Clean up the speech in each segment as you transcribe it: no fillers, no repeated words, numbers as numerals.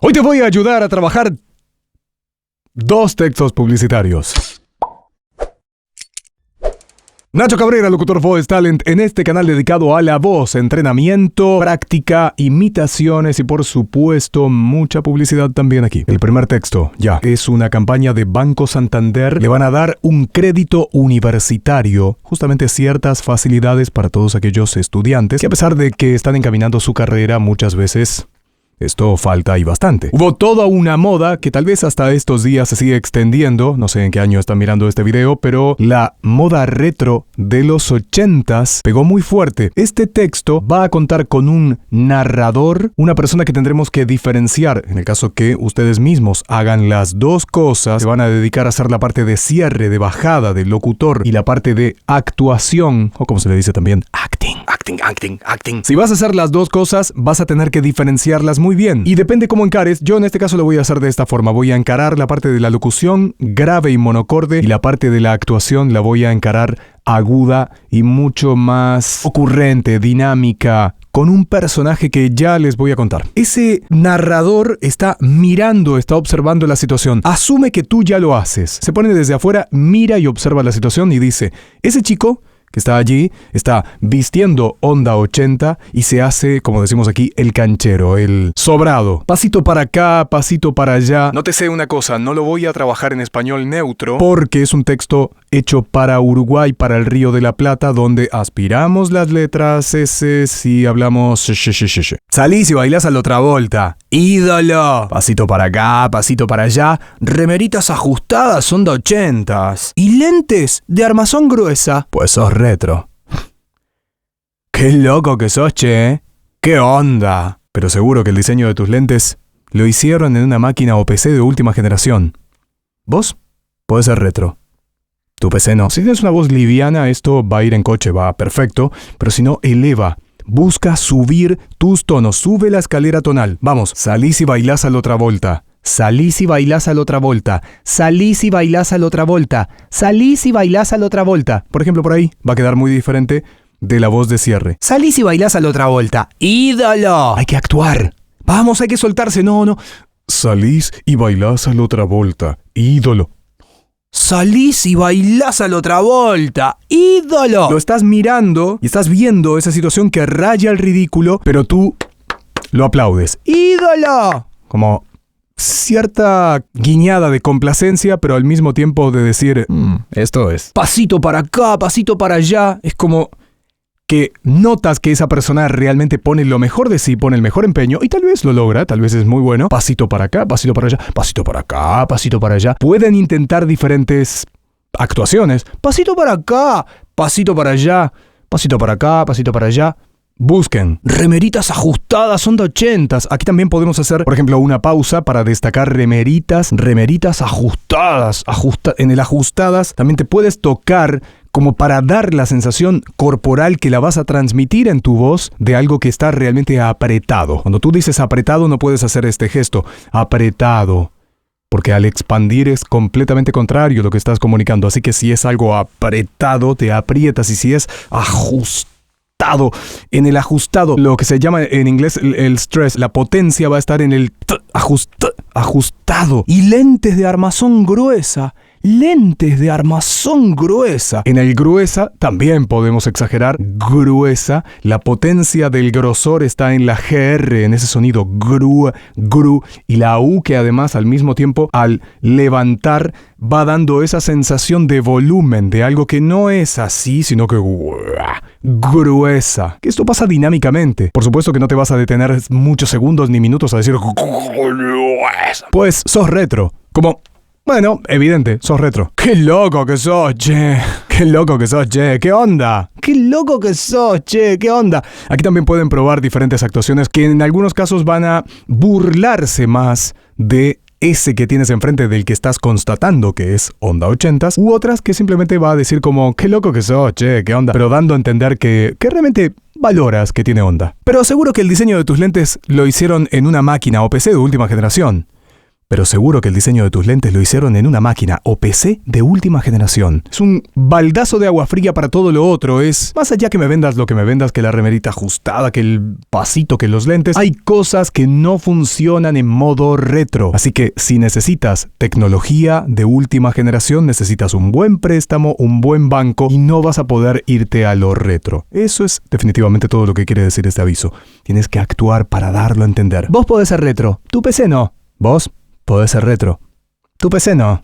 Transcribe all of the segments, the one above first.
Hoy te voy a ayudar a trabajar 2 textos publicitarios. Nacho Cabrera, locutor Voice Talent, en este canal dedicado a la voz, entrenamiento, práctica, imitaciones y por supuesto mucha publicidad también aquí. El primer texto, ya, es una campaña de Banco Santander. Le van a dar un crédito universitario, justamente ciertas facilidades para todos aquellos estudiantes que a pesar de que están encaminando su carrera, muchas veces esto falta y bastante. Hubo toda una moda que tal vez hasta estos días se sigue extendiendo. No sé en qué año están mirando este video, pero la moda retro de los 80s pegó muy fuerte. Este texto va a contar con un narrador, una persona que tendremos que diferenciar. En el caso que ustedes mismos hagan las 2 cosas, se van a dedicar a hacer la parte de cierre, de bajada, del locutor y la parte de actuación, o como se le dice también, acting. Si vas a hacer las 2 cosas, vas a tener que diferenciarlas muy bien. Y depende cómo encares. Yo en este caso lo voy a hacer de esta forma. Voy a encarar la parte de la locución grave y monocorde y la parte de la actuación la voy a encarar aguda y mucho más ocurrente, dinámica, con un personaje que ya les voy a contar. Ese narrador está mirando, está observando la situación. Asume que tú ya lo haces. Se pone desde afuera, mira y observa la situación y dice, ese chico que está allí, está vistiendo onda 80 y se hace, como decimos aquí, el canchero, el sobrado. Pasito para acá, pasito para allá. Nótese una cosa, no lo voy a trabajar en español neutro porque es un texto hecho para Uruguay, para el Río de la Plata, donde aspiramos las letras S y hablamos Salís y bailás a la Travolta. ¡Ídolo! Pasito para acá, pasito para allá. Remeritas ajustadas, onda 80s. Y lentes de armazón gruesa. Pues sos retro. ¡Qué loco que sos, che! ¡Qué onda! Pero seguro que el diseño de tus lentes lo hicieron en una máquina o PC de última generación. ¿Vos? Podés ser retro. Tu PC no. Si tienes una voz liviana, esto va a ir en coche, va perfecto. Pero si no, eleva. Busca subir tus tonos. Sube la escalera tonal. Vamos, salís y bailás a la Travolta. Salís y bailás a la Travolta. Salís y bailás a la Travolta. Salís y bailás a la Travolta. Por ejemplo, por ahí va a quedar muy diferente de la voz de cierre. Salís y bailás a la Travolta. ¡Ídolo! Hay que actuar. Vamos, hay que soltarse. No. Salís y bailás a la Travolta. ¡Ídolo! Salís y bailás a la Travolta. ¡Ídolo! Lo estás mirando y estás viendo esa situación que raya el ridículo, pero tú lo aplaudes. ¡Ídolo! Como cierta guiñada de complacencia, pero al mismo tiempo de decir, esto es. Pasito para acá, pasito para allá. Es como que notas que esa persona realmente pone lo mejor de sí, pone el mejor empeño y tal vez lo logra, tal vez es muy bueno. Pasito para acá, pasito para allá, pasito para acá, pasito para allá. Pueden intentar diferentes actuaciones. Pasito para acá, pasito para allá, pasito para acá, pasito para allá. Busquen remeritas ajustadas, onda 80s. Aquí también podemos hacer, por ejemplo, una pausa para destacar remeritas ajustadas. En el ajustadas también te puedes tocar como para dar la sensación corporal que la vas a transmitir en tu voz de algo que está realmente apretado. Cuando tú dices apretado no puedes hacer este gesto, apretado, porque al expandir es completamente contrario lo que estás comunicando. Así que si es algo apretado, te aprietas, y si es ajustado, en el ajustado, lo que se llama en inglés el stress, la potencia va a estar en el ajustado. Y lentes de armazón gruesa. Lentes de armazón gruesa. En el gruesa también podemos exagerar. Gruesa. La potencia del grosor está en la GR, en ese sonido gru. Y la U que además al mismo tiempo al levantar va dando esa sensación de volumen, de algo que no es así, sino que gruesa. Que esto pasa dinámicamente. Por supuesto que no te vas a detener muchos segundos ni minutos a decir gruesa. Pues sos retro. Como... Bueno, evidente, sos retro. ¡Qué loco que sos, che! ¡Qué loco que sos, che! ¿Qué onda? ¡Qué loco que sos, che! ¿Qué onda? Aquí también pueden probar diferentes actuaciones que en algunos casos van a burlarse más de ese que tienes enfrente del que estás constatando que es onda 80s, u otras que simplemente va a decir como ¡qué loco que sos, che! ¿Qué onda? Pero dando a entender que realmente valoras que tiene onda. Pero seguro que el diseño de tus lentes lo hicieron en una máquina o PC de última generación. pero seguro que el diseño de tus lentes lo hicieron en una máquina o PC de última generación. Es un baldazo de agua fría para todo lo otro. Es más allá que me vendas lo que me vendas, que la remerita ajustada, que el pasito, que los lentes. Hay cosas que no funcionan en modo retro. Así que si necesitas tecnología de última generación, necesitas un buen préstamo, un buen banco y no vas a poder irte a lo retro. Eso es definitivamente todo lo que quiere decir este aviso. Tienes que actuar para darlo a entender. Vos podés ser retro, tu PC no. Vos podés ser retro. Tu PC no.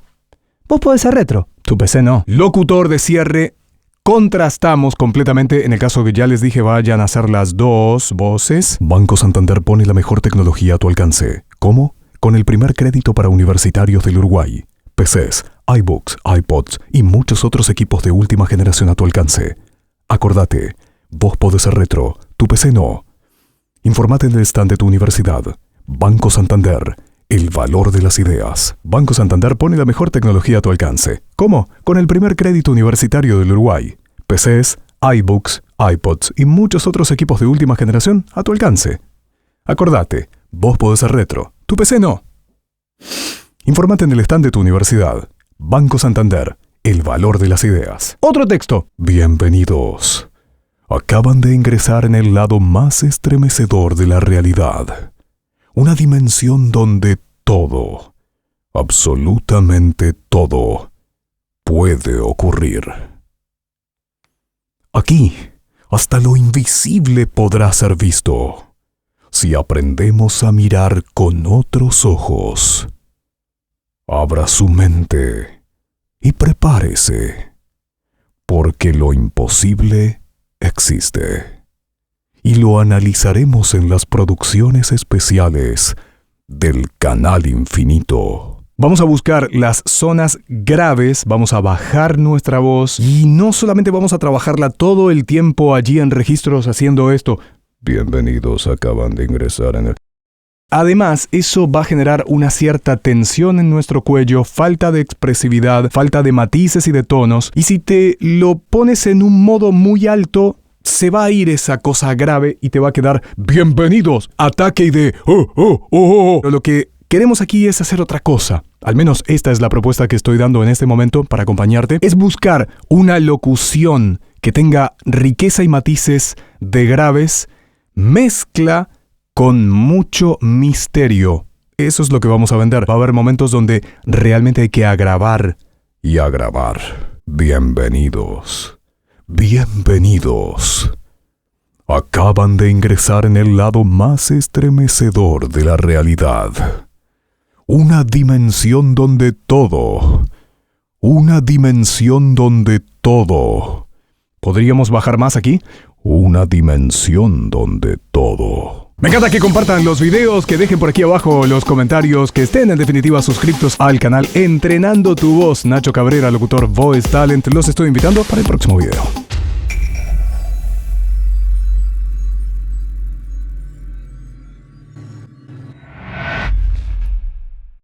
Vos podés ser retro. Tu PC no. Locutor de cierre. Contrastamos completamente. En el caso que ya les dije, vayan a hacer las dos voces. Banco Santander pone la mejor tecnología a tu alcance. ¿Cómo? Con el primer crédito para universitarios del Uruguay. PCs, iBooks, iPods y muchos otros equipos de última generación a tu alcance. Acordate, vos podés ser retro. Tu PC no. Informate en el stand de tu universidad. Banco Santander. El valor de las ideas. Banco Santander pone la mejor tecnología a tu alcance. ¿Cómo? Con el primer crédito universitario del Uruguay. PCs, iBooks, iPods y muchos otros equipos de última generación a tu alcance. Acordate, vos podés ser retro. Tu PC no. Informate en el stand de tu universidad. Banco Santander. El valor de las ideas. Otro texto. Bienvenidos. Acaban de ingresar en el lado más estremecedor de la realidad. Una dimensión donde todo, absolutamente todo, puede ocurrir. Aquí, hasta lo invisible podrá ser visto, si aprendemos a mirar con otros ojos. Abra su mente y prepárese, porque lo imposible existe. Y lo analizaremos en las producciones especiales del Canal Infinito. Vamos a buscar las zonas graves, vamos a bajar nuestra voz y no solamente vamos a trabajarla todo el tiempo allí en registros haciendo esto. Bienvenidos, acaban de ingresar en el... Además, eso va a generar una cierta tensión en nuestro cuello, falta de expresividad, falta de matices y de tonos. Y si te lo pones en un modo muy alto, se va a ir esa cosa grave y te va a quedar bienvenidos, ataque y de Pero lo que queremos aquí es hacer otra cosa. Al menos esta es la propuesta que estoy dando en este momento para acompañarte. Es buscar una locución que tenga riqueza y matices de graves, mezcla con mucho misterio. Eso es lo que vamos a vender. Va a haber momentos donde realmente hay que agravar y agravar. Bienvenidos. Bienvenidos. Acaban de ingresar en el lado más estremecedor de la realidad. Una dimensión donde todo. Una dimensión donde todo. ¿Podríamos bajar más aquí? Una dimensión donde todo. Me encanta que compartan los videos, que dejen por aquí abajo los comentarios, que estén en definitiva suscriptos al canal Entrenando tu Voz. Nacho Cabrera, locutor Voice Talent, los estoy invitando para el próximo video.